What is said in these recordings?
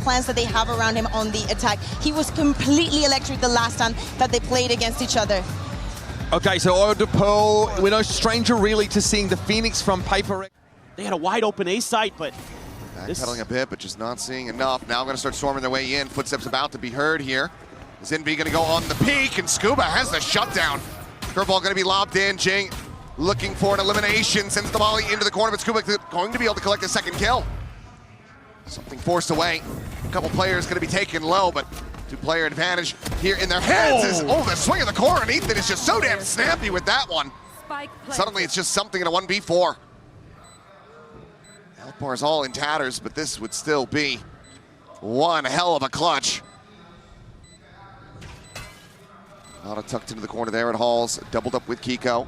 plans that they have around him on the attack. He was completely electric the last time that they played against each other. Okay, so Oil de Pearl, we're no stranger really to seeing the Phoenix from Paper. They had a wide open A site, but backpedaling a bit, but just not seeing enough. Now going to start storming their way in. Footsteps about to be heard here. Is Envy going to go on the peak, and Scuba has the shutdown. Curveball going to be lobbed in. Jing looking for an elimination, sends the volley into the corner, but Scuba going to be able to collect a second kill. Something forced away. A couple players going to be taken low, but two-player advantage here in their hands. The swing of the core, and Ethan is just so damn snappy with that one. Suddenly it's just something in a 1v4. Health bar is all in tatters, but this would still be one hell of a clutch. Nada tucked into the corner there at Halls, doubled up with Kiko.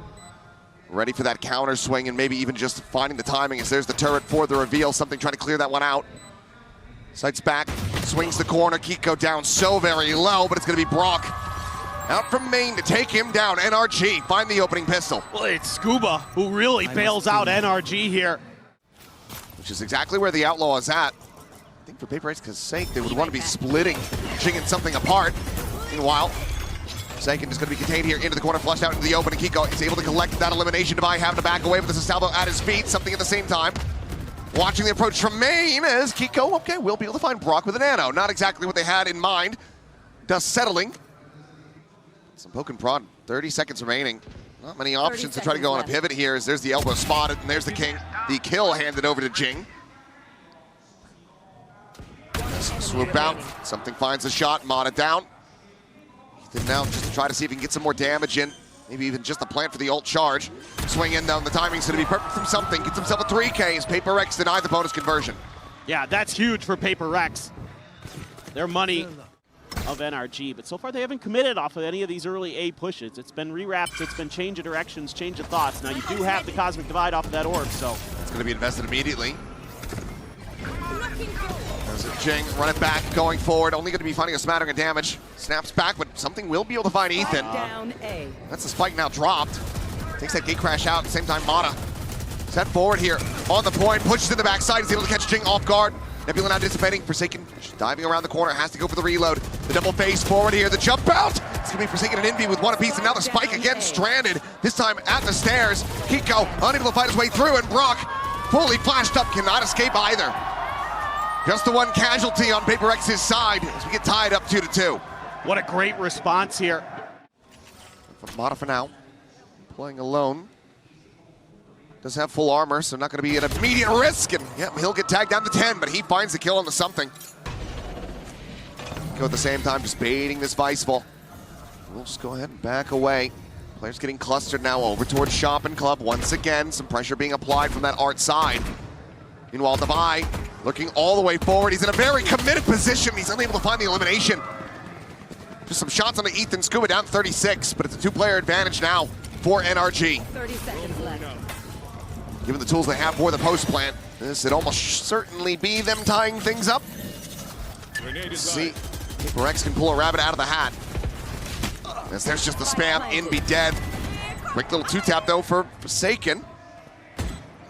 Ready for that counter swing and maybe even just finding the timing as there's the turret for the reveal. Something trying to clear that one out. Sights back, swings the corner. Kiko down so very low, but it's going to be Brock out from main to take him down. NRG find the opening pistol. well, it's Scuba who really bails out NRG here. Which is exactly where the Outlaw is at. I think for Paper Riesco's sake, they would want to be splitting, jinging something apart. Meanwhile, Seiken is going to be contained here into the corner, flushed out into the open, and Kiko is able to collect that elimination. Devi having to back away, but this is Salvo at his feet, something at the same time. Watching the approach from main as Kiko, okay, will be able to find Brock with a nano. Not exactly what they had in mind. Dust settling. Some poke and prod, 30 seconds remaining. Not many options to try to go on a pivot here as there's the elbow spotted, and there's the king. The kill handed over to Jing. Swoop out, something finds a shot, Mata down. Ethan now just to try to see if he can get some more damage in. Maybe even just a plan for the ult charge. Swing in down, the timing's gonna be perfect from something. Gets himself a 3K as Paper Rex denied the bonus conversion. Yeah, that's huge for Paper Rex. Their money of NRG, but so far they haven't committed off of any of these early A pushes. It's been rewraps, it's been change of directions, change of thoughts. Now you do have the Cosmic Divide off of that orb, so. It's gonna be invested immediately. There's a Jing, run it back, going forward. Only gonna be finding a smattering of damage. Snaps back, but something will be able to find Ethan. That's the spike now dropped. Takes that gate crash out, at the same time Mata. Set forward here, on the point, pushes in the backside, is able to catch Jing off guard. Nebula now dissipating, Forsaken diving around the corner, has to go for the reload. The double face forward here, the jump out! It's gonna be Forsaken and Envy with one apiece, and now the spike again stranded, this time at the stairs. Kiko unable to fight his way through, and Brock, fully flashed up, cannot escape either. Just the one casualty on Paper Rex's side as we get tied up 2-2. What a great response here. Mata for now, playing alone. Does have full armor, so not going to be an immediate risk, and yeah, he'll get tagged down to 10, but he finds the kill on the something. Go at the same time, just baiting this Vice Ball. We'll just go ahead and back away. Players getting clustered now over towards Shop and Club once again. Some pressure being applied from that Art side. Meanwhile, Devi looking all the way forward. He's in a very committed position. He's unable to find the elimination. Just some shots on the Ethan. Scuba down 36, but it's a two-player advantage now for NRG. 30 seconds left. Given the tools they have for the post plant, this would almost certainly be them tying things up. Let's see, Paper Rex can pull a rabbit out of the hat. As there's just the spam, Envy dead. Quick little two-tap though for Forsaken.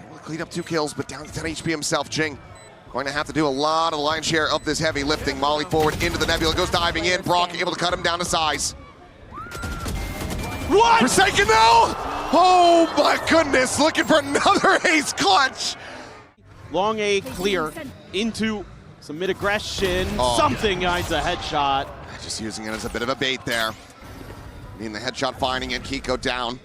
Able to clean up 2 kills, but down to 10 HP himself. Jing going to have to do a lot of the lion's share of this heavy lifting. Molly forward into the Nebula, goes diving in. Brock able to cut him down to size. What? Forsaken though! Oh my goodness, looking for another ace clutch. Long A clear into some mid-aggression. Something finds a headshot. Just using it as a bit of a bait there. Needing the headshot finding it, Kiko down.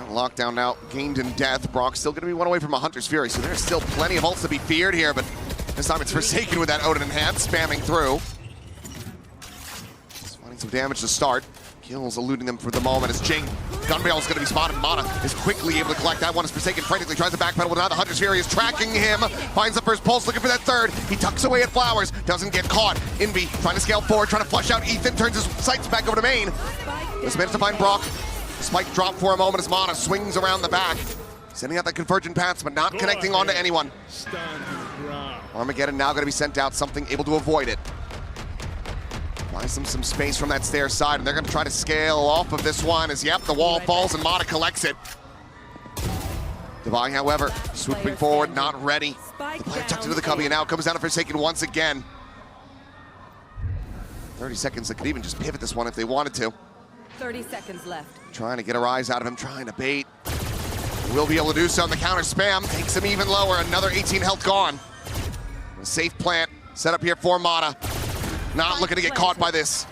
Lockdown now, gained in death. Brock still gonna be one away from a Hunter's Fury, so there's still plenty of ults to be feared here, but this time it's Forsaken with that Odin Enhance, spamming through. Just finding some damage to start. Kills eluding them for the moment as Jing. Gun barrel's gonna be spotted. Mata is quickly able to collect that one as Forsaken frantically tries to backpedal, but now the Hunter's Fury is tracking him. Finds the first pulse, looking for that third. He tucks away at Flowers, doesn't get caught. Envy trying to scale forward, trying to flush out Ethan, turns his sights back over to main. Just managed to find Brock. The spike dropped for a moment as Mata swings around the back. Sending out the convergent paths, but not connecting onto anyone. Armageddon now gonna be sent out, something able to avoid it. Buys them some space from that stair side, and they're going to try to scale off of this one as, yep, the wall falls and Mata collects it. Divine, however, swooping forward, not ready. The player tucked into the cubby, and now comes down to Forsaken once again. 30 seconds, they could even just pivot this one if they wanted to. 30 seconds left. Trying to get a rise out of him, trying to bait. Will be able to do so on the counter spam. Takes him even lower, another 18 health gone. A safe plant set up here for Mata. Not looking to get caught by this.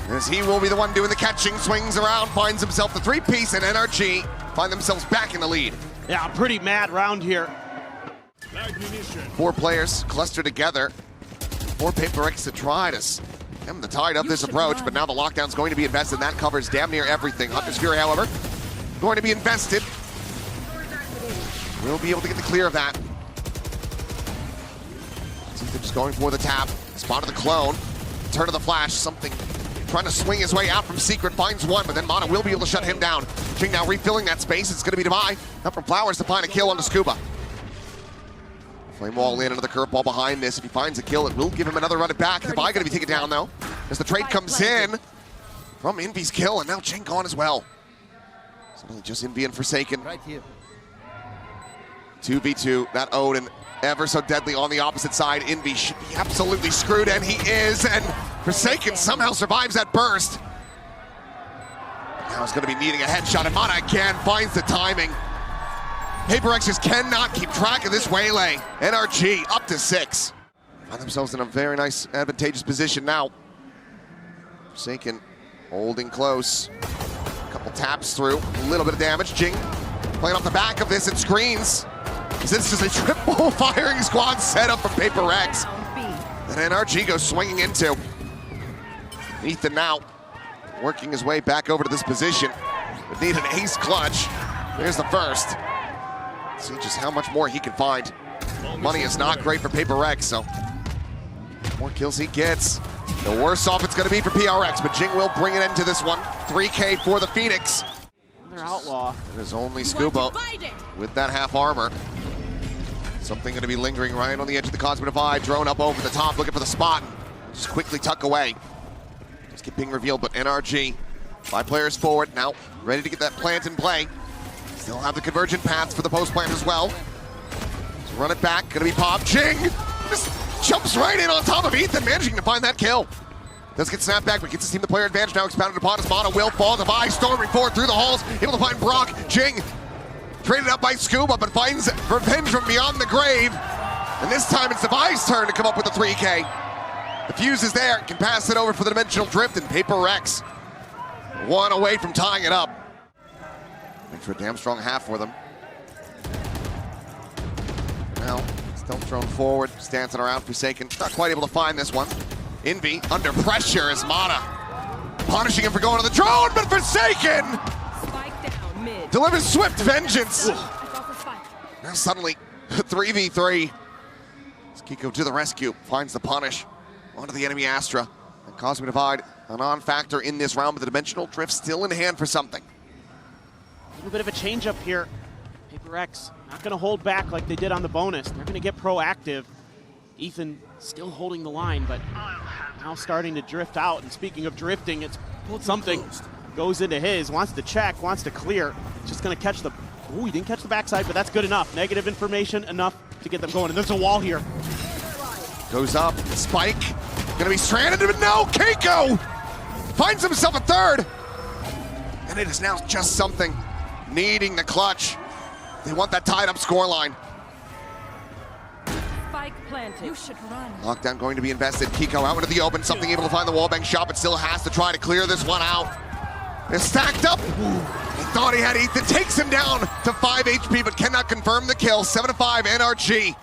As he will be the one doing the catching, swings around, finds himself the three-piece, and NRG find themselves back in the lead. Yeah, pretty mad round here. 4 players clustered together. 4 Paper X to try to stem the tide of this approach, but now the lockdown's going to be invested, and that covers damn near everything. Hunter's Fury, however, going to be invested. We'll be able to get the clear of that. They're just going for the tap. Spotted the clone. Turn of the flash. Something trying to swing his way out from Secret. Finds one, but then Mata will be able to shut him down. Jing now refilling that space. It's going to be Divine. Up from Flowers to find a kill on the Scuba. Flame Wall in, another curveball behind this. If he finds a kill, it will give him another run it back. Divine going to be taken down, though, as the trade comes in from Envy's kill, and now Jing gone as well. Suddenly just Envy and Forsaken. Right here. 2v2, that Odin ever so deadly on the opposite side. Envy should be absolutely screwed, and he is, and Forsaken somehow survives that burst. Now he's going to be needing a headshot, and Mata again finds the timing. Paper X just cannot keep track of this waylay. NRG up to 6. Find themselves in a very nice, advantageous position now. Forsaken holding close. A couple taps through, a little bit of damage. Jing playing off the back of this, and screens. This is a triple firing squad setup from Paper X that NRG goes swinging into. Ethan now working his way back over to this position. Would need an ace clutch. There's the first. Let's see just how much more he can find. Money is not great for Paper X, so the more kills he gets, the worse off it's going to be for PRX, but Jing will bring it into this one. 3K for the Phoenix. Another outlaw. It is only Scuba with that half armor. Something going to be lingering right on the edge of the Cosmic Divide. Drone up over the top, looking for the spot. Just quickly tuck away. Just get being revealed, but NRG, 5 players forward, now ready to get that plant in play. Still have the convergent paths for the post plant as well. So run it back, gonna be popped. Jing just jumps right in on top of Ethan, managing to find that kill. Does get snapped back, but gets his team the player advantage now expounded upon as Mata will fall. Divide storming forward through the halls, able to find Brock. Jing traded up by Scuba, but finds revenge from beyond the grave. And this time it's Divide's turn to come up with the 3K. The fuse is there, can pass it over for the Dimensional Drift, and Paper X 1 away from tying it up. Makes for a damn strong half for them. Now, still thrown forward, dancing around Forsaken. Not quite able to find this one. Envy under pressure as Mata punishing him for going to the drone, but Forsaken delivers swift vengeance. Now suddenly, 3v3. As Kiko to the rescue, finds the punish onto the enemy Astra. And Cosmic Divide, a non-factor in this round, but the Dimensional Drift still in hand for something. A little bit of a change up here. Paper X not going to hold back like they did on the bonus. They're going to get proactive. Ethan still holding the line, but now starting to drift out. And speaking of drifting, it's something goes into his, wants to check, wants to clear. Just going to catch the, ooh, he didn't catch the backside, but that's good enough. Negative information enough to get them going. And there's a wall here. Goes up, Spike, gonna be stranded, but no, Keiko finds himself a third. And it is now just something needing the clutch. They want that tied up scoreline. Spike planted. You should run. Lockdown going to be invested. Kiko out into the open, something able to find the wallbang shot, but still has to try to clear this one out. They're stacked up. He thought he had Ethan, takes him down to 5 HP, but cannot confirm the kill. 7-5 NRG.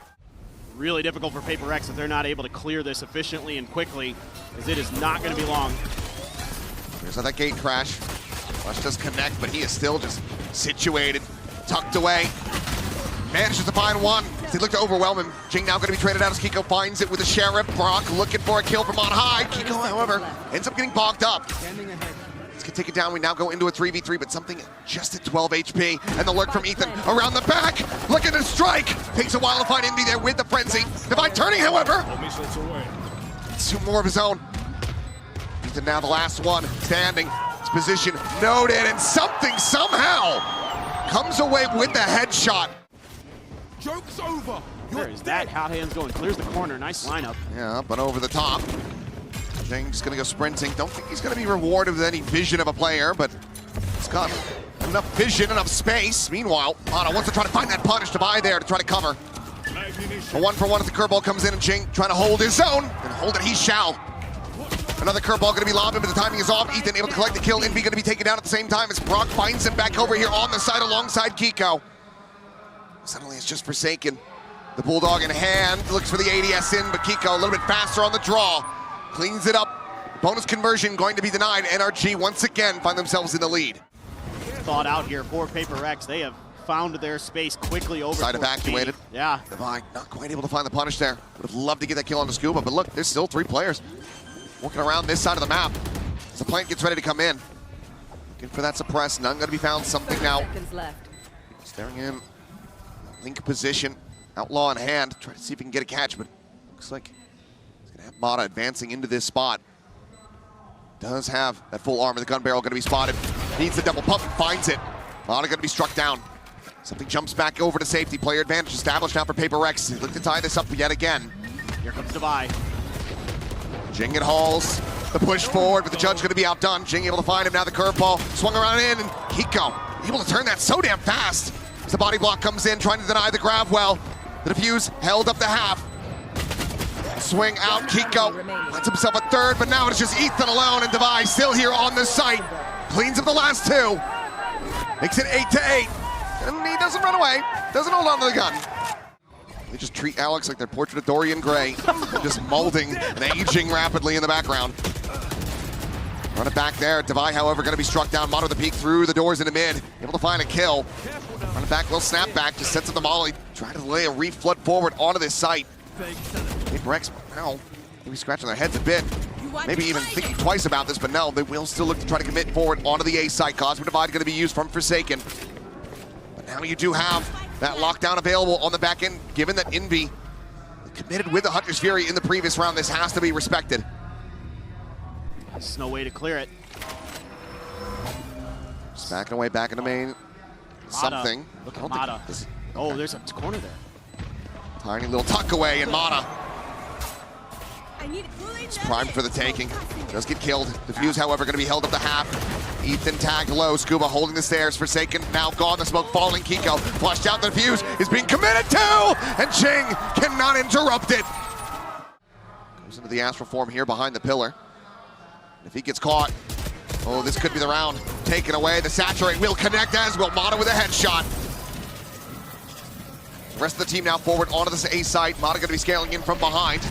Really difficult for Paper X if they're not able to clear this efficiently and quickly, as it is not going to be long. There's that gate crash. Flush does connect, but he is still just situated, tucked away. Manages to find one. They look to overwhelm him. Jing now going to be traded out as Kiko finds it with the Sheriff. Brock looking for a kill from on high. Kiko, however, ends up getting bogged up. Let's take it down. We now go into a 3v3, but something just at 12 HP. And the lurk from Ethan around the back. Looking to strike. Takes a while to find Envy there with the frenzy. Divine turning, however. 2 more of his own. Ethan now the last one. Standing. His position noted, and something somehow comes away with the headshot. Joke's over. There is that. Hot hands going, clears the corner. Nice lineup. Yeah, up and over the top. Jing's gonna go sprinting. Don't think he's gonna be rewarded with any vision of a player, but he's got enough vision, enough space. Meanwhile, Mata wants to try to find that punish to buy there to try to cover. A 1-for-1 as the curveball comes in, and Jing trying to hold his own, and hold it he shall. Another curveball gonna be lobbed in, but the timing is off. Ethan able to collect the kill. Envy gonna be taken down at the same time as Brock finds him back over here on the side alongside Kiko. Suddenly it's just Forsaken. The Bulldog in hand, looks for the ADS in, but Kiko a little bit faster on the draw. Cleans it up. Bonus conversion going to be denied. NRG once again find themselves in the lead. Thought out here for Paper Rex. They have found their space quickly over. Side evacuated. Yeah. Divine not quite able to find the punish there. Would have loved to get that kill on the Scuba, but look, there's still 3 players working around this side of the map. As the plant gets ready to come in. Looking for that suppress. None going to be found. Something 30 now. seconds left. Staring in. Link position. Outlaw in hand. Try to see if he can get a catch, but looks like he's going to have Mata advancing into this spot. Does have that full armor. The gun barrel going to be spotted. Needs the double pump and finds it. Mata going to be struck down. Something jumps back over to safety. Player advantage established now for Paper Rex. They look to tie this up yet again. Here comes Devi. Jing it hauls the push forward, but the judge going to be outdone. Jing able to find him now. The curveball swung around in, and Kiko able to turn that so damn fast. As the body block comes in, trying to deny the grab well. The defuse held up the half. Swing out, Kiko finds himself a third, but now it's just Ethan alone, and Devi still here on the site. Cleans up the last 2. Makes it 8-8. And he doesn't run away, doesn't hold on to the gun. They just treat Alex like their portrait of Dorian Gray, just molding and aging rapidly in the background. Run it back there. Devi, however, going to be struck down. Mata the peek through the doors into mid, able to find a kill. Run it back, little snap back, just sets up the molly. Trying to lay a reflood forward onto this site. Paper Rex, now, maybe scratching their heads a bit. Maybe even thinking twice about this, but no, they will still look to try to commit forward onto the A site. Cosmic Divide going to be used from Forsaken. But now you do have that lockdown available on the back end, given that Envy committed with the Hunter's Fury in the previous round. This has to be respected. There's no way to clear it. Just backing away, back into main. Something. Look at Mata. Oh, there's a corner there. Tiny little tuck away, and Mata is primed for the taking. Does get killed. Defuse, however, going to be held up to half. Ethan tagged low. Scuba holding the stairs. Forsaken now gone. The smoke falling. Kiko flushed out. The defuse is being committed to, and Jing cannot interrupt it. Goes into the astral form here behind the pillar. If he gets caught, oh, this could be the round. Taken away. The saturate will connect as will Mata with a headshot. The rest of the team now forward onto this A site. Mata going to be scaling in from behind.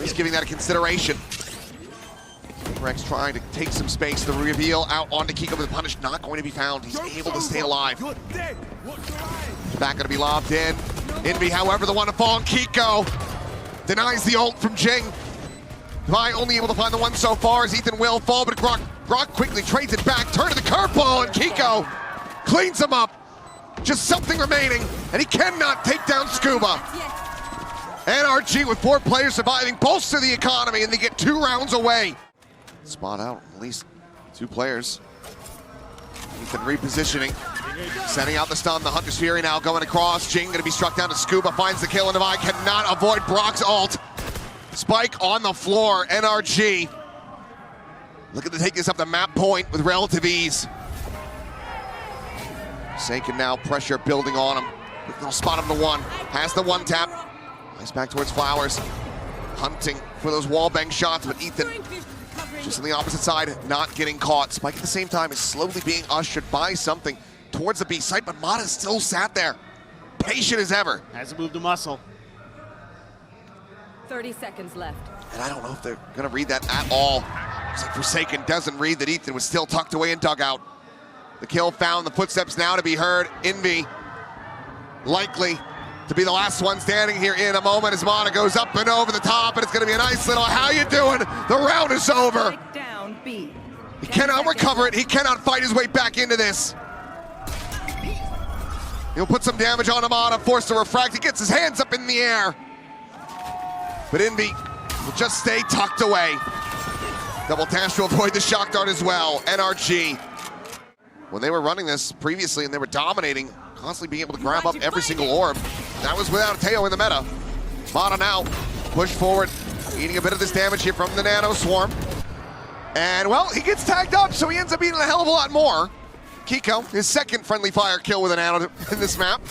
He's giving that a consideration. Rex trying to take some space. The reveal out onto Kiko with the punish not going to be found. He's able to stay alive. Back going to be lobbed in. Envy, however, the one to fall. Kiko denies the ult from Jing. Vi only able to find the one so far as Ethan will fall, but Brock quickly trades it back. Turn to the curveball, and Kiko cleans him up. Just something remaining, and he cannot take down Scuba. NRG with 4 players surviving bolster the economy, and they get 2 rounds away. Spot out at least 2 players. Ethan repositioning, setting out the stun. The Hunter's Fury now going across. Jing going to be struck down to Scuba, finds the kill, and Devi cannot avoid Brock's ult. Spike on the floor, NRG. Looking to take this up the map point with relative ease. Forsaken now, pressure building on him. They'll spot him to 1. Has the 1 tap. Nice back towards Flowers. Hunting for those wallbang shots, but Ethan just on the opposite side, not getting caught. Spike at the same time is slowly being ushered by something towards the B site, but Mata still sat there, patient as ever. Hasn't moved a muscle. 30 seconds left. And I don't know if they're gonna read that at all. Looks like Forsaken doesn't read that Ethan was still tucked away in dugout. The kill found, the footsteps now to be heard. Envy likely to be the last one standing here in a moment as Mata goes up and over the top, and it's gonna be a nice little, how you doing? The round is over. Down B. He cannot recover it, he cannot fight his way back into this. He'll put some damage on Mata, forced to refract, he gets his hands up in the air. But Envy will just stay tucked away. Double dash to avoid the shock dart as well. NRG when they were running this previously and they were dominating, constantly being able to grab up every single orb. That was without Teo in the meta. Mana now, push forward, eating a bit of this damage here from the Nano Swarm. And well, he gets tagged up, so he ends up eating a hell of a lot more. Kiko, his second friendly fire kill with a Nano in this map.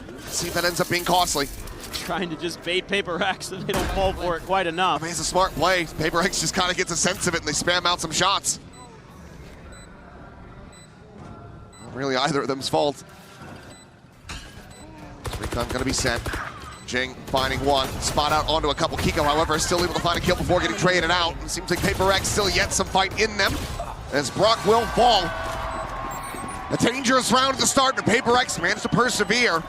Let's see if that ends up being costly. Trying to just bait Paper Rex so they don't fall for it quite enough. I mean, it's a smart play. Paper Rex just kind of gets a sense of it and they spam out some shots. Not really either of them's fault. Recon gonna be sent. Jing finding one, spot out onto a couple. Kiko, however, is still able to find a kill before getting traded out. It seems like Paper Rex still yet some fight in them as Brock will fall. A dangerous round at the start, but Paper Rex managed to persevere.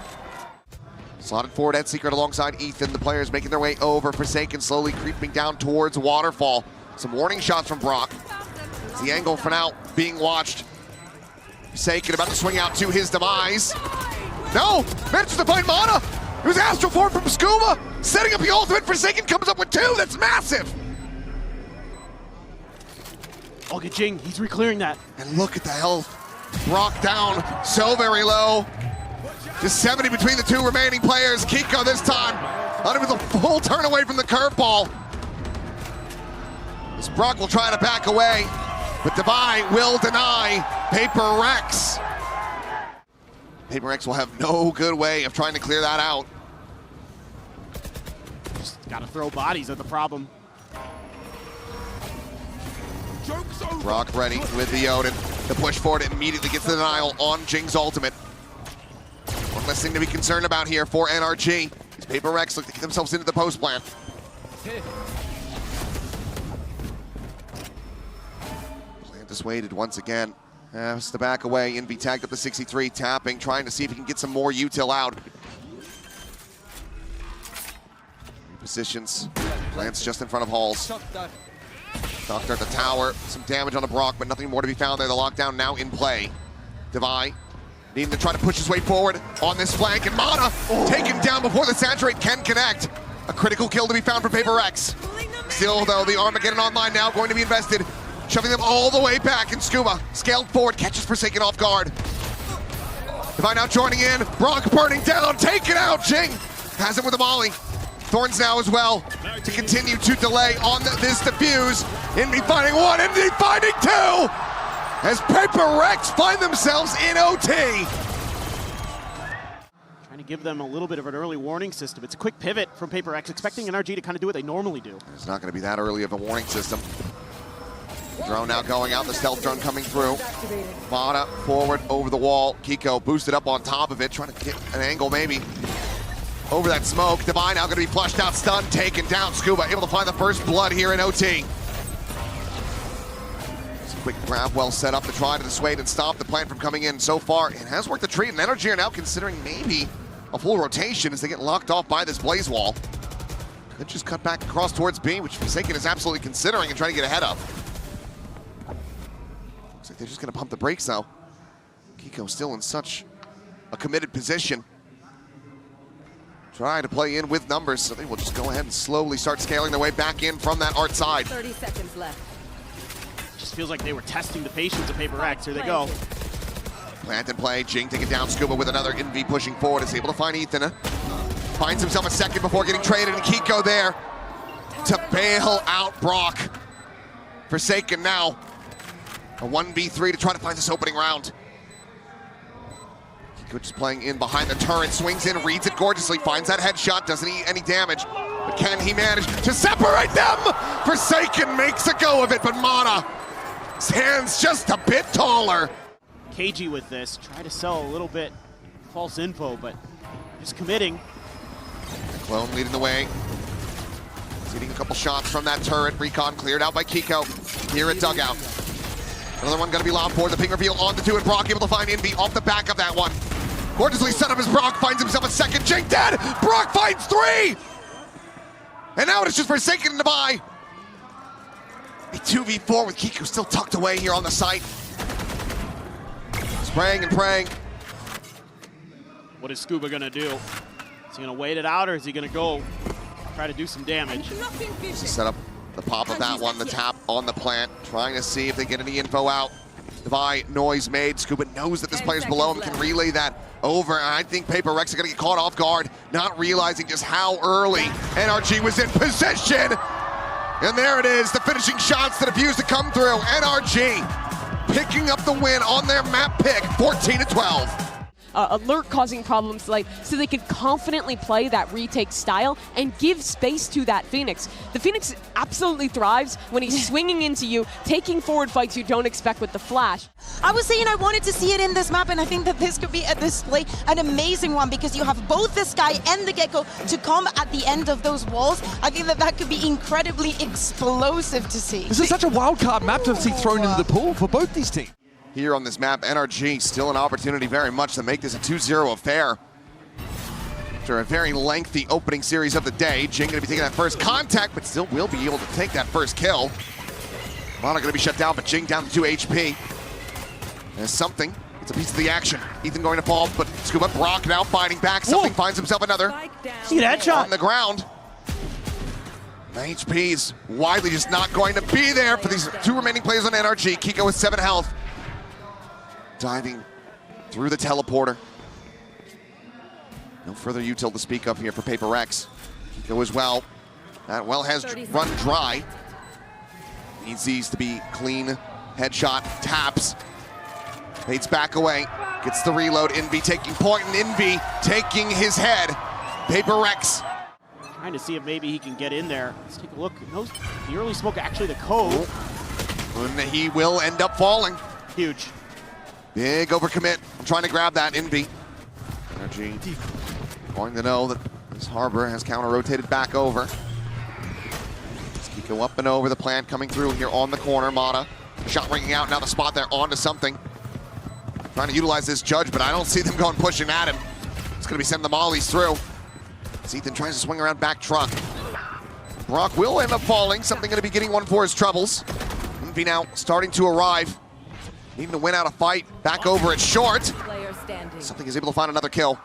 Slotted forward at Secret alongside Ethan. The players making their way over. Forsaken slowly creeping down towards Waterfall. Some warning shots from Brock. It's the angle for now being watched. Forsaken about to swing out to his demise. No! Manages to find Mana! It was Astral Form from Scuba! Setting up the ultimate. Forsaken comes up with two! That's massive! Oh, good Jing, he's reclearing that. And look at the health. Brock down so very low. Just 70 between the two remaining players. Kiko this time, not even a full turn away from the curveball. As Brock will try to back away, but Devi will deny Paper Rex. Paper Rex will have no good way of trying to clear that out. Just gotta throw bodies at the problem. Joke's over. Brock ready with the Odin. The push forward immediately gets the denial on Jing's ultimate. One less thing to be concerned about here for NRG. These Paper Rex look to get themselves into the post plant. Plant dissuaded once again. Has to back away. Envy tagged up the 63, tapping, trying to see if he can get some more util out. Positions. Plants just in front of Halls. Doctor at the tower. Some damage on the Brock, but nothing more to be found there. The lockdown now in play. Devi needing to try to push his way forward on this flank, and Mana taken down before the Saturate can connect. A critical kill to be found for Paper Rex. Still, though, the Armageddon online now going to be invested, shoving them all the way back, and Scuba scaled forward, catches Forsaken off guard. Devi now joining in, Brock burning down, taken out, Jing has it with a molly. Thorns now as well to continue to delay on this defuse. Envy finding one, Envy finding two! As Paper Rex find themselves in OT. Trying to give them a little bit of an early warning system. It's a quick pivot from Paper Rex, expecting NRG to kind of do what they normally do. It's not going to be that early of a warning system. Drone now going out, the stealth drone coming through. Mana forward over the wall. Kiko boosted up on top of it, trying to get an angle maybe over that smoke. Devi now going to be flushed out, stunned, taken down. Scuba able to find the first blood here in OT. Quick grab well set up to try to dissuade and stop the plant from coming in. So far, it has worked a treat, and NRG are now considering maybe a full rotation as they get locked off by this blaze wall. Could just cut back across towards B, which Forsaken is absolutely considering and trying to get ahead of. Looks like they're just going to pump the brakes though. Kiko still in such a committed position. Try to play in with numbers, so they will just go ahead and slowly start scaling their way back in from that art side. 30 seconds left. Just feels like they were testing the patience of Paper Rex. Here they go. Plant and play, Jing taking down Scuba with another Envy pushing forward, is able to find Ethan. Finds himself a second before getting traded, and Kiko there to bail out Brock. Forsaken now, a 1v3 to try to find this opening round. Kiko just playing in behind the turret, swings in, reads it gorgeously, finds that headshot, doesn't eat any damage. But can he manage to separate them? Forsaken makes a go of it, but Mana stands just a bit taller. KG with this, try to sell a little bit false info, but just committing. Clone leading the way. He's getting a couple shots from that turret. Recon cleared out by Kiko here at Dugout. Another one gonna be lobbed for the ping reveal on the two, and Brock able to find Envy off the back of that one. Gorgeously set up as Brock finds himself a second. Jing dead! Brock finds three! And now it's just Forsaken and Devi. A 2v4 with Kiko still tucked away here on the site. Spraying and praying. What is Scuba gonna do? Is he gonna wait it out, or is he gonna go try to do some damage? Set up the pop of that one, the tap on the plant, trying to see if they get any info out. Devi, noise made. Scuba knows that this player's below him, can relay that over. And I think Paper Rex are gonna get caught off guard, not realizing just how early NRG was in position. And there it is, the finishing shots that refuse to come through. NRG picking up the win on their map pick, 14-12. Alert causing problems, like, so they could confidently play that retake style and give space to that Phoenix. The Phoenix absolutely thrives when he's swinging into you, taking forward fights you don't expect with the flash. I was saying I wanted to see it in this map, and I think that this could be a display, an amazing one, because you have both the Sky and the Gecko to come at the end of those walls. I think that that could be incredibly explosive to see. This is such a wild card map to see thrown into the pool for both these teams. Here on this map, NRG still an opportunity very much to make this a 2-0 affair. After a very lengthy opening series of the day, Jing gonna be taking that first contact, but still will be able to take that first kill. Mana gonna be shut down, but Jing down to 2 HP. There's something, it's a piece of the action. Ethan going to fall, but Scuba, Brock now fighting back. Something finds himself another. See that shot? On the ground. The HP's widely just not going to be there for these 2 remaining players on NRG. Kiko with 7 health. Diving through the teleporter. No further util to speak of here for Paper Rex. Kiko as well. That well has run dry. Needs these to be clean. Headshot, taps. Fades back away. Gets the reload. Envy taking point, and Envy taking his head. Paper Rex. Trying to see if maybe he can get in there. Let's take a look. No, the early smoke, actually the cove. And he will end up falling. Huge. Big overcommit. I'm trying to grab that. Envy. NRG going to know that this Harbor has counter-rotated back over. Let's keep go up and over the plant coming through here on the corner. Mata. Shot ringing out. Now the spot there onto something. Trying to utilize this Judge, but I don't see them going pushing at him. It's going to be sending the mollies through. Ethan tries to swing around back truck. Brock will end up falling. Something going to be getting one for his troubles. Envy now starting to arrive. Needing to win out a fight. Back over at short. Something is able to find another kill.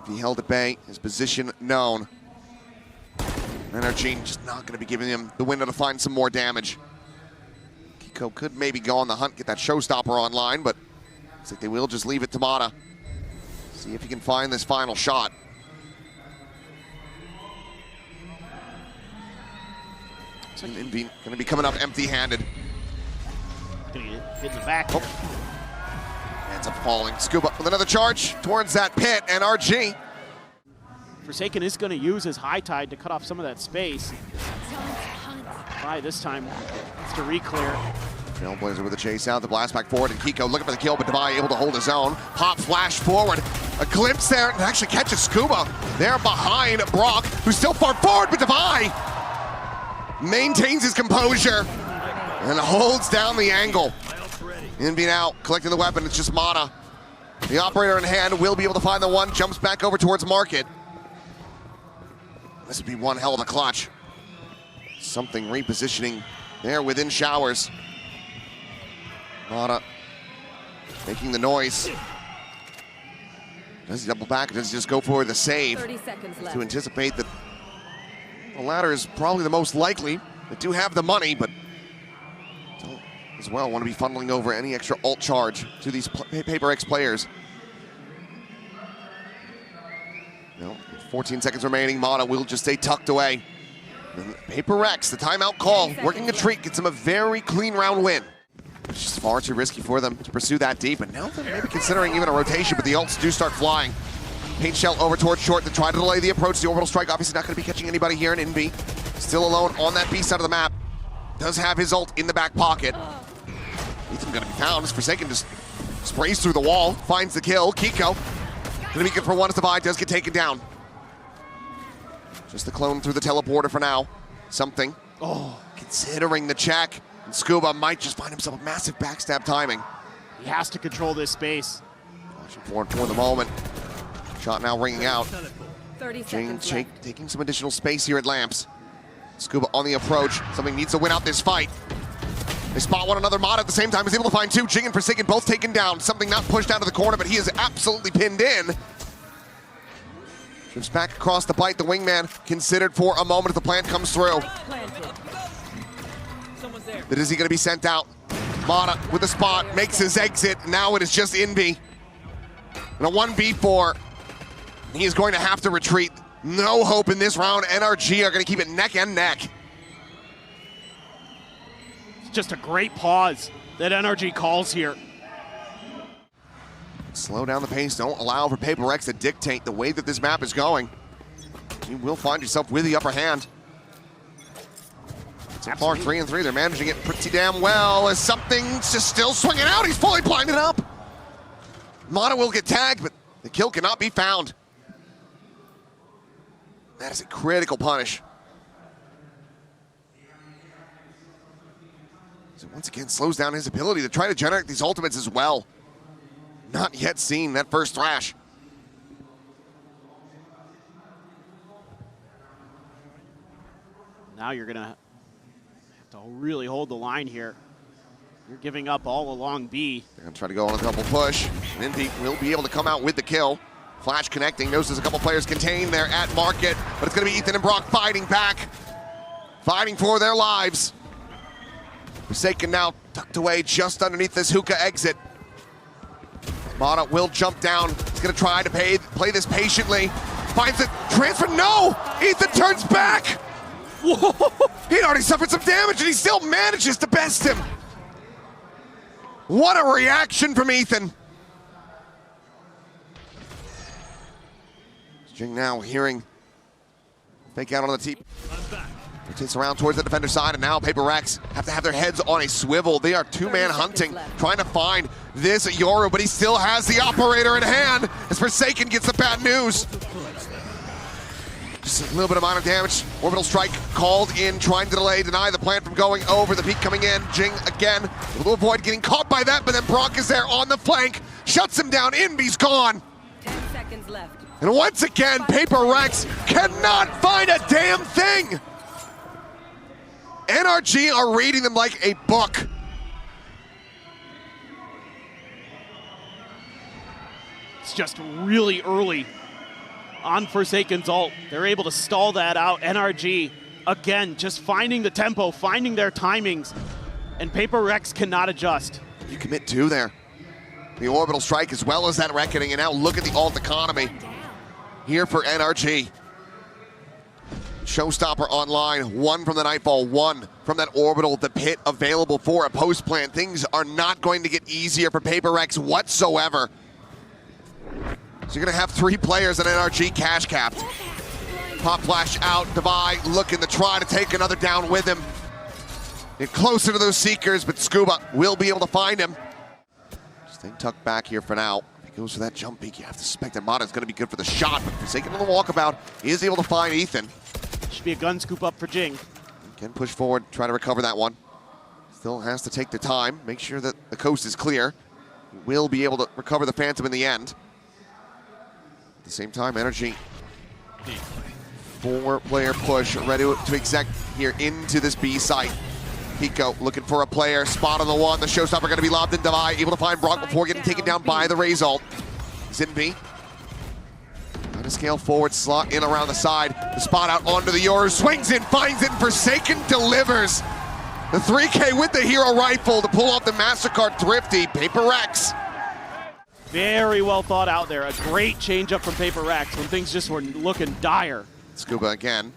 He held at bay. His position known. NRG just not going to be giving him the window to find some more damage. Kiko could maybe go on the hunt, get that showstopper online, but looks like they will just leave it to Mata. See if he can find this final shot. Envy going to be coming up empty-handed. Gonna get hit in the back. Oh. Ends up falling. Scuba with another charge towards that pit. NRG. Forsaken is going to use his high tide to cut off some of that space. By this time, it's to re-clear. Trailblazer with a chase out, the blast back forward, and Kiko looking for the kill, but Devi able to hold his own. Pop flash forward, a glimpse there, and actually catches Scuba there behind Brock, who's still far forward, but Devi maintains his composure and holds down the angle. Envy now collecting the weapon, it's just Mata. The operator in hand will be able to find the one, jumps back over towards Market. This would be one hell of a clutch. Something repositioning there within showers. Mata making the noise. Does he double back or does he just go for the save? 30 seconds left. To anticipate that the latter is probably the most likely. They do have the money, but don't as well want to be funneling over any extra ult charge to these Paper X players. No, 14 seconds remaining. Mata will just stay tucked away. And Paper X, the timeout call, working a treat, gets him a very clean round win. It's just far too risky for them to pursue that deep, and now they're maybe considering even a rotation, but the ults do start flying. Paint shell over towards short to try to delay the approach. The orbital strike obviously not going to be catching anybody here in Envy. Still alone on that B side of the map. Does have his ult in the back pocket. Ethan going to be found as Forsaken just sprays through the wall, finds the kill. Kiko going to be good for one as Devi does get taken down. Just the clone through the teleporter for now. Something. Oh, considering the check. And Scuba might just find himself a massive backstab timing. He has to control this space. Watching for it for the moment. Shot now ringing out. 30 Jing seconds left. taking some additional space here at Lamps. Scuba on the approach. Something needs to win out this fight. They spot one another. Mod at the same time is able to find two. Jing and Forsaken both taken down. Something not pushed out of the corner, but he is absolutely pinned in. Drifts back across the bite. The wingman considered for a moment if the plant comes through. Planted. Someone's there. That is he going to be sent out? Mata with the spot, makes his exit. Now it is just Envy. And a 1v4. He is going to have to retreat. No hope in this round. NRG are going to keep it neck and neck. It's just a great pause that NRG calls here. Slow down the pace. Don't allow for Paper X to dictate the way that this map is going. You will find yourself with the upper hand. So far, 3-3. They're managing it pretty damn well as something's just still swinging out. He's fully blinded up. Mata will get tagged, but the kill cannot be found. That is a critical punish. So once again, slows down his ability to try to generate these ultimates as well. Not yet seen that first thrash. Now you're gonna have to really hold the line here. You're giving up all along B. They're gonna try to go on a double push. And Envy will be able to come out with the kill. Flash connecting, knows there's a couple players contained there at market, but it's gonna be Ethan and Brock fighting back. Fighting for their lives. Forsaken now tucked away just underneath this hookah exit. Mata will jump down. He's gonna try to play this patiently. Finds it, transfer, no! Ethan turns back! Whoa. He'd already suffered some damage and he still manages to best him. What a reaction from Ethan. Jing now hearing fake out on the tee. Rotates around towards the defender side, and now Paper Rex have to have their heads on a swivel. They are two-man hunting, trying to find this Yoru, but he still has the operator in hand as Forsaken gets the bad news. Just a little bit amount of damage. Orbital strike called in, trying to deny the plant from going over. The peak coming in. Jing again, able to avoid getting caught by that, but then Brock is there on the flank, shuts him down. Envy's gone. 10 seconds left. And once again, Paper Rex cannot find a damn thing. NRG are reading them like a book. It's just really early on Forsaken's ult. They're able to stall that out. NRG, again, just finding the tempo, finding their timings, and Paper Rex cannot adjust. You commit two there. The orbital strike as well as that reckoning, and now look at the ult economy here for NRG. Showstopper online, one from the Nightfall, one from that orbital, the pit available for a post plant. Things are not going to get easier for Paper Rex whatsoever. So you're gonna have three players at NRG cash capped. Pop flash out, Devi looking to try to take another down with him. Get closer to those Seekers, but Scuba will be able to find him. Staying tucked back here for now. If he goes for that jump peek, you have to suspect that Mata is gonna be good for the shot, but Forsaken on the walkabout is able to find Ethan. Should be a gun scoop up for Jing. Can push forward, try to recover that one. Still has to take the time, make sure that the coast is clear. He will be able to recover the Phantom in the end. At the same time, NRG. Four-player push, ready to exec here into this B site. Pico looking for a player, spot on the one. The showstopper going to be lobbed in Devi, able to find Brock before getting taken down by the Raze ult. He's in B. Trying to scale forward, slot in around the side. The spot out onto the Yoru, swings in, finds it, Forsaken delivers. The 3K with the hero rifle to pull off the MasterCard Thrifty. Paper Rex. Very well thought out there. A great changeup from Paper Rex when things just were looking dire. Scuba again,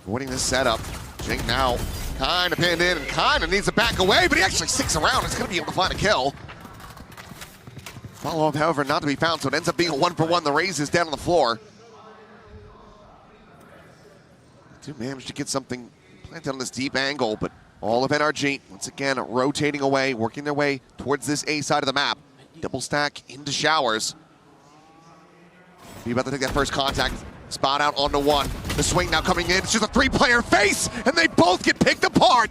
avoiding this setup. Jing now kind of pinned in and kind of needs to back away, but he actually sticks around. He's going to be able to find a kill. Follow-up, however, not to be found, so it ends up being a 1-for-1. The Raze is down on the floor. Do manage to get something planted on this deep angle, but all of NRG, once again, rotating away, working their way towards this A side of the map. Double stack into showers. Be about to take that first contact. Spot out onto one. The swing now coming in. It's just a three-player face, and they both get picked apart.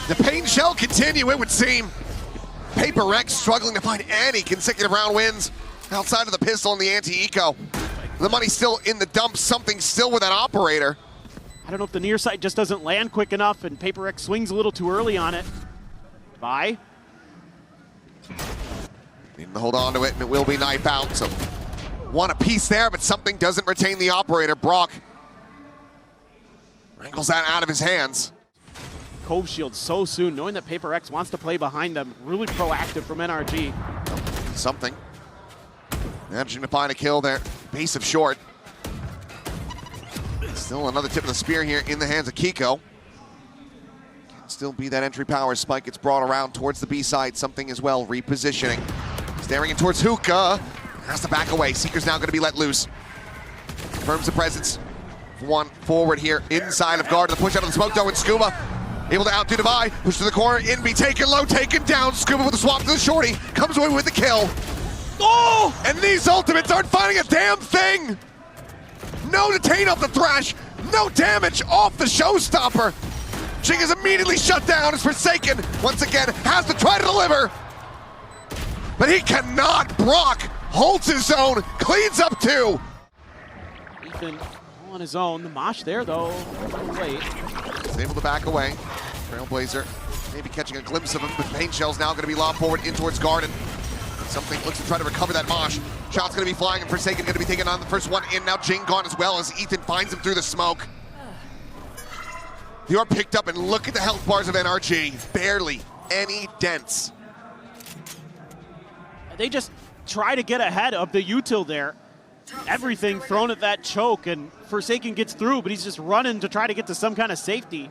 The pain shall continue, it would seem. Paper Rex struggling to find any consecutive round wins outside of the pistol and the anti-eco. The money's still in the dump. Something still with that operator. I don't know if the near sight just doesn't land quick enough, and Paper Rex swings a little too early on it. Bye. Needing to hold on to it, and it will be knife out. So one apiece there, but something doesn't retain the operator. Brock Wrangles that out of his hands. Cove shield so soon, knowing that Paper X wants to play behind them. Really proactive from NRG. Something. Managing to find a kill there. Base of short. Still another tip of the spear here in the hands of Kiko. Can still be that entry power. Spike gets brought around towards the B side. Something as well, repositioning. Staring in towards Hookah. Has to back away. Seeker's now going to be let loose. Confirms the presence. One forward here inside of guard. The push out of the smoke though, and Scuba able to outdo Divide. Push to the corner. Inby taken low, taken down. Scuba with a swap to the shorty. Comes away with the kill. Oh! And these ultimates aren't finding a damn thing. No detain off the Thrash. No damage off the Showstopper. Jing is immediately shut down as Forsaken once again has to try to deliver. But he cannot. Brock holds his own, cleans up two. Ethan on his own. The Mosh there though, a little late. He's able to back away. Trailblazer maybe catching a glimpse of him, but Pain Shell's now going to be lobbed forward in towards Garden. Something looks to try to recover that Mosh. Shot's going to be flying, and Forsaken going to be taking on the first one in. Now Jing gone as well as Ethan finds him through the smoke. They are picked up, and look at the health bars of NRG. Barely any dents. They just try to get ahead of the util there. Everything thrown at that choke, and Forsaken gets through, but he's just running to try to get to some kind of safety.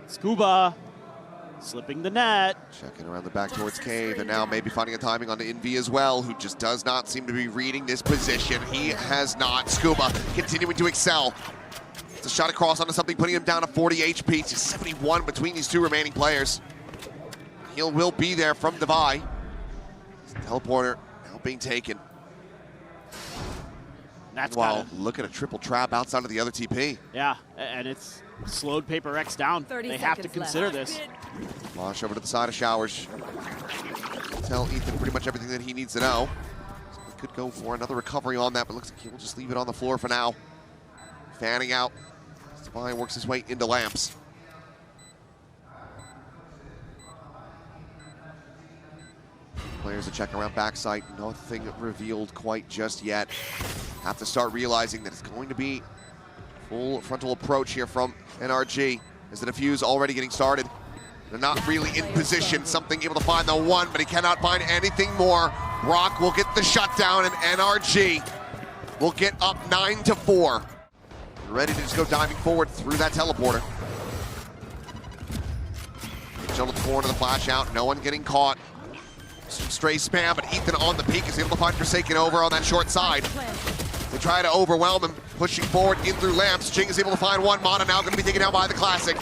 Scuba slipping the net. Checking around the back towards Cave, and now maybe finding a timing on the Envy as well, who just does not seem to be reading this position. He has not. Scuba continuing to excel. It's a shot across onto something, putting him down to 40 HP. It's 71 between these two remaining players. Heal will be there from Devi. Teleporter now being taken. That's Wow, look at a triple trap outside of the other TP. Yeah, and it's slowed Paper X down. 30 they have to seconds consider left. this. Launch over to the side of Showers. Tell Ethan pretty much everything that he needs to know. So we could go for another recovery on that, but looks like he will just leave it on the floor for now. Fanning out. Divine works his way into Lamps. Players are checking around backside. Nothing revealed quite just yet. Have to start realizing that it's going to be full frontal approach here from NRG. As the defuse already getting started. They're not really in position. Something able to find the one, but he cannot find anything more. Brock will get the shutdown, and NRG will get up 9-4. Ready to just go diving forward through that teleporter. Shuttle to the corner, the flash out. No one getting caught. Stray spam, but Ethan on the peak is able to find Forsaken over on that short side. They try to overwhelm him, pushing forward in through Lamps. Jing is able to find one. Mana now going to be taken down by the Classic.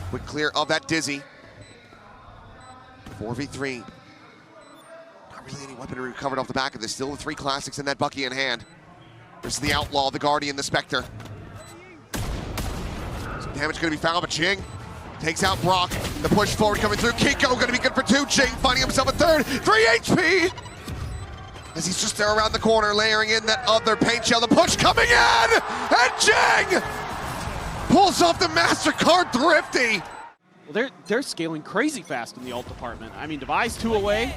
Quick clear of that Dizzy. 4v3. Not really any weapon recovered off the back of this. Still the three Classics in that Bucky in hand. There's the Outlaw, the Guardian, the Spectre. Some damage going to be found, but Jing takes out Brock. The push forward coming through. Kiko going to be good for two. Jing finding himself a third. 3 HP! As he's just there around the corner, layering in that other paint shell. The push coming in! And Jing pulls off the MasterCard Thrifty. Well, they're scaling crazy fast in the ult department. I mean, Devi's 2 away.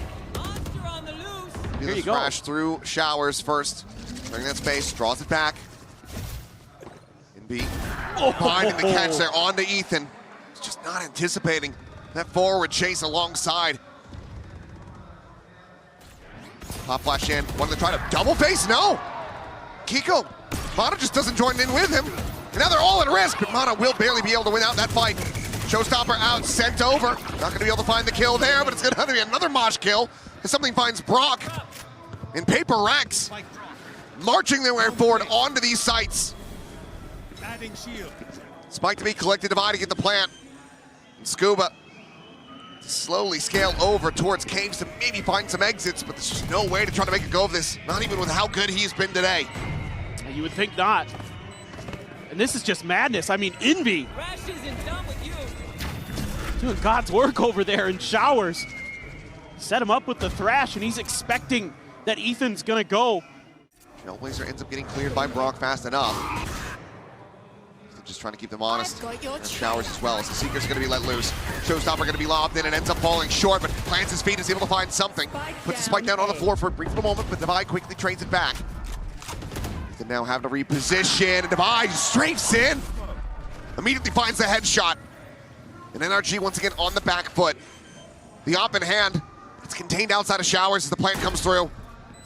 Here you go. Crash through Showers first. Bring that space, draws it back. In B. Finding the catch there onto Ethan. He's just not anticipating that forward chase alongside. Pop flash in. Wanted to try to double face? No! Kiko. Mana just doesn't join in with him. And now they're all at risk, but Mana will barely be able to win out that fight. Showstopper out, sent over. Not going to be able to find the kill there, but it's going to be another Mosh kill. As something finds Brock in Paper Rex. Marching their way forward onto these sites. Adding shield. Spike to be collected, dividing at the plant. And Scuba to slowly scale over towards caves to maybe find some exits, but there's just no way to try to make a go of this. Not even with how good he's been today. You would think not. And this is just madness. I mean, Envy doing God's work over there in Showers. Set him up with the Thrash, and he's expecting that Ethan's gonna go. Trailblazer ends up getting cleared by Brock fast enough. They're just trying to keep them honest. And Showers as well, as the Seeker's gonna be let loose. Showstopper gonna be lobbed in and ends up falling short, but plants his feet, is able to find something. Puts the spike down on the floor for a brief little moment, but Devi quickly trades it back. Ethan now having to reposition, and Devi strafes in. Immediately finds the headshot. And NRG once again on the back foot. The op in hand. It's contained outside of Showers as the plant comes through.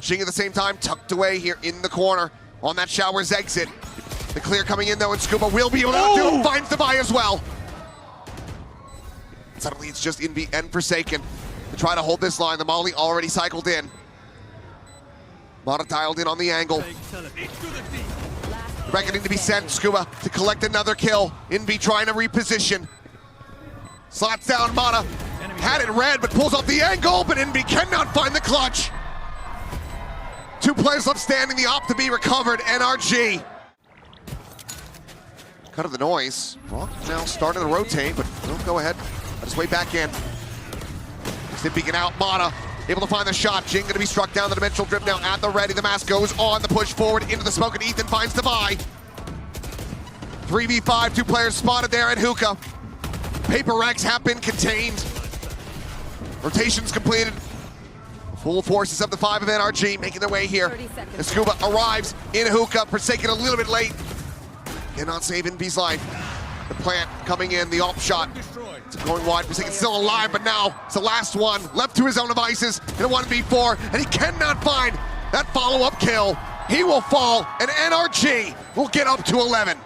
Jing at the same time tucked away here in the corner on that Showers exit. The clear coming in though, and Scuba will be able to do it. Finds the buy as well. Suddenly it's just Envy and Forsaken to try to hold this line. The Molly already cycled in. Mata dialed in on the angle. Reckoning to be sent. Scuba to collect another kill. Envy trying to reposition. Slots down Mata. Had it red, but pulls off the angle, but Envy cannot find the clutch. 2 players left standing. The op to be recovered. NRG. Cut of the noise. Brock now starting to rotate, but he'll go ahead. On his way back in. Peeking out, Mata able to find the shot. Jing gonna be struck down. The dimensional drip now at the ready. The mask goes on the push forward into the smoke, and Ethan finds the buy. 3v5, 2 players spotted there at Hookah. Paper Rex have been contained. Rotations completed. Full forces of the 5 of NRG making their way here. And Scuba arrives in Hookah. Forsaken a little bit late. Cannot save Envy's life. The plant coming in, the op shot. It's going wide. Forsaken still alive, but now it's the last one. Left to his own devices in a 1v4, and he cannot find that follow-up kill. He will fall, and NRG will get up to 11.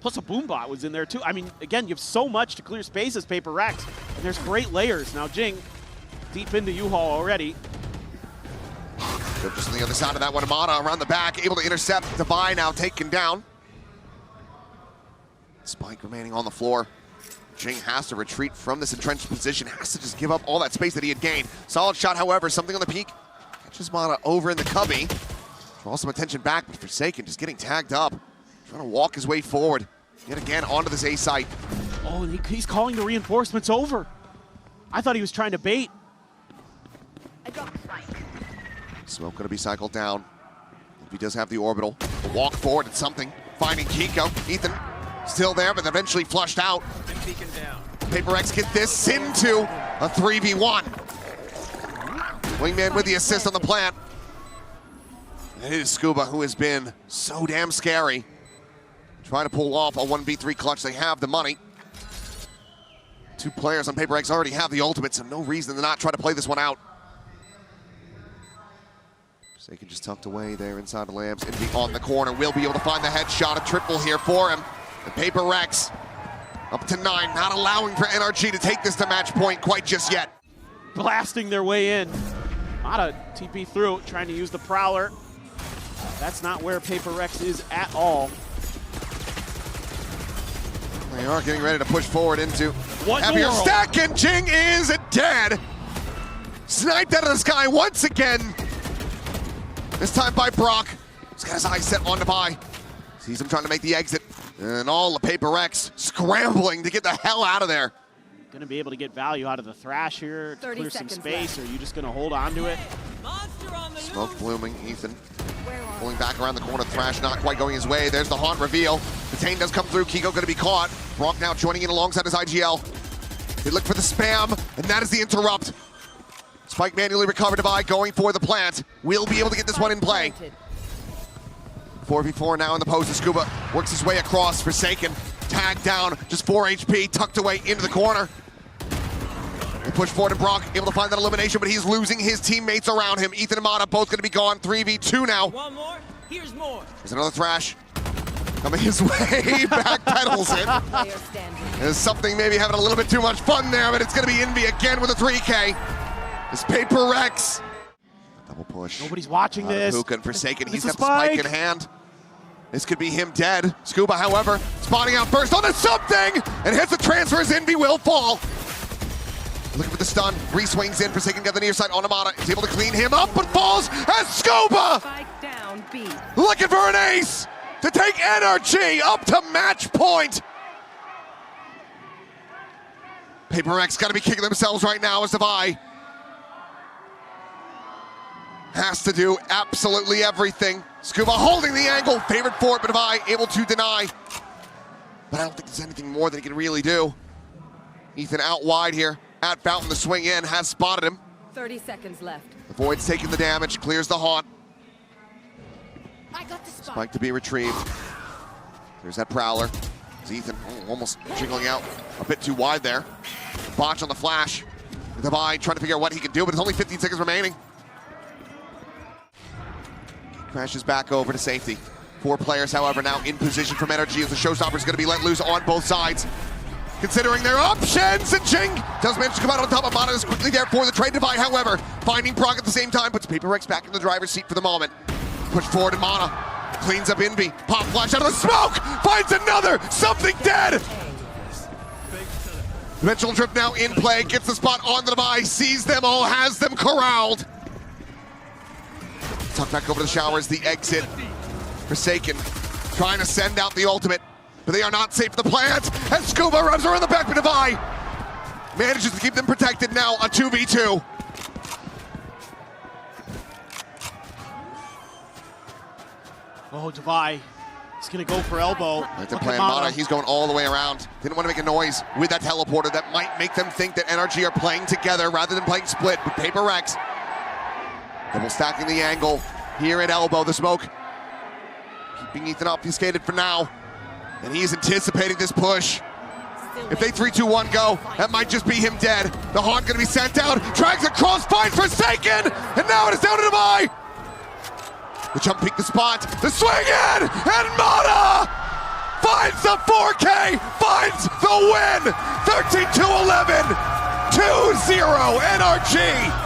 Plus a boombot was in there too. I mean, again, you have so much to clear space as Paper Rex, and there's great layers. Now Jing, deep into U-Haul already. Just on the other side of that one, Amada around the back, able to intercept. Divine now taken down. Spike remaining on the floor. Jing has to retreat from this entrenched position, has to just give up all that space that he had gained. Solid shot, however, something on the peak. Catches Mana over in the cubby. Draws some attention back, but Forsaken just getting tagged up. Trying to walk his way forward. Yet again onto this A site. Oh, and he's calling the reinforcements over. I thought he was trying to bait. Smoke gonna be cycled down. If he does have the orbital, the walk forward at something. Finding Kiko. Ethan still there, but eventually flushed out. Paper X get this into a 3v1. Wingman with the assist on the plant. And it is Scuba who has been so damn scary. Trying to pull off a 1v3 clutch. They have the money. 2 players on Paper X already have the ultimate, so no reason to not try to play this one out. Forsaken just tucked away there inside the lamps. Envy on the corner will be able to find the headshot. A triple here for him. The Paper Rex up to 9, not allowing for NRG to take this to match point quite just yet. Blasting their way in. Mata TP through, trying to use the Prowler. That's not where Paper Rex is at all. They are getting ready to push forward into What heavier world? stack, and Jing is dead. Sniped out of the sky once again. This time by Brock. He's got his eyes set on the buy. Sees him trying to make the exit. And all the Paper Rex scrambling to get the hell out of there. Gonna be able to get value out of the Thrash here to clear some space, or are you just gonna hold on to it? Smoke blooming, Ethan pulling back around the corner. Thrash not quite going his way. There's the haunt reveal. The Tane does come through. Kiko gonna be caught. Brock now joining in alongside his IGL. They look for the spam, and that is the interrupt. Spike manually recovered by going for the plant. Will be able to get this one in play. 4v4 now in the post. Scuba works his way across. Forsaken tagged down, just 4 HP, tucked away into the corner. They push forward to Brock, able to find that elimination, but he's losing his teammates around him. Ethan and Mata both gonna be gone. 3v2 now. One more. Here's more. There's another Thrash coming his way. Back pedals it. Player standing. There's something maybe having a little bit too much fun there, but it's gonna be Envy again with a 3K. It's Paper Rex. Double push. Nobody's watching this. Hookah and Forsaken. He's It's got a the spike spike. in hand. This could be him dead. Scuba, however, spotting out first on the something and hits the transfer as Envy will fall. Looking for the stun. Re-swings in. Forsaken got the near side on Amada. He's able to clean him up, but falls as Scuba Spike down B. looking for an ace to take NRG up to match point. Paper X got to be kicking themselves right now as Devi has to do absolutely everything. Scuba holding the angle, favored for it, but Devi able to deny. But I don't think there's anything more that he can really do. Ethan out wide here. At Fountain, the swing in, has spotted him. 30 seconds left. Avoids taking the damage, clears the haunt. I got the spike. Spike to be retrieved. There's that Prowler. It's Ethan almost jiggling out a bit too wide there. Botch on the flash. Divide trying to figure out what he can do, but there's only 15 seconds remaining. Crashes back over to safety. 4 players, however, now in position from NRG as the showstopper is going to be let loose on both sides. Considering their options, and Jing does manage to come out on top of Mana is quickly there for the trade divide, however, finding Prog at the same time, puts Paper Rex back in the driver's seat for the moment. Push forward to Mana, cleans up Envy, pop flash out of the smoke, finds another, something dead! Dimensional Drift now in play, gets the spot on the device, sees them all, has them corralled. Tuck back over to the showers, the exit. Forsaken, trying to send out the ultimate, but they are not safe for the plant, and Scuba runs around the back of Devi. Manages to keep them protected now, a 2v2. Oh, Devi is going to go for elbow. Like they're playing Mana, he's going all the way around. Didn't want to make a noise with that teleporter that might make them think that NRG are playing together rather than playing split, but Paper Rex double stacking the angle here at elbow, the smoke. Keeping Ethan obfuscated for now, and he's anticipating this push. If they 3-2-1 go, that might just be him dead. The Haunt gonna be sent out, drags across, finds Forsaken, and now it is down to Devi. The jump peek the spot, the swing in, and Mana finds the 4K, finds the win, 13-11, 2-0 NRG.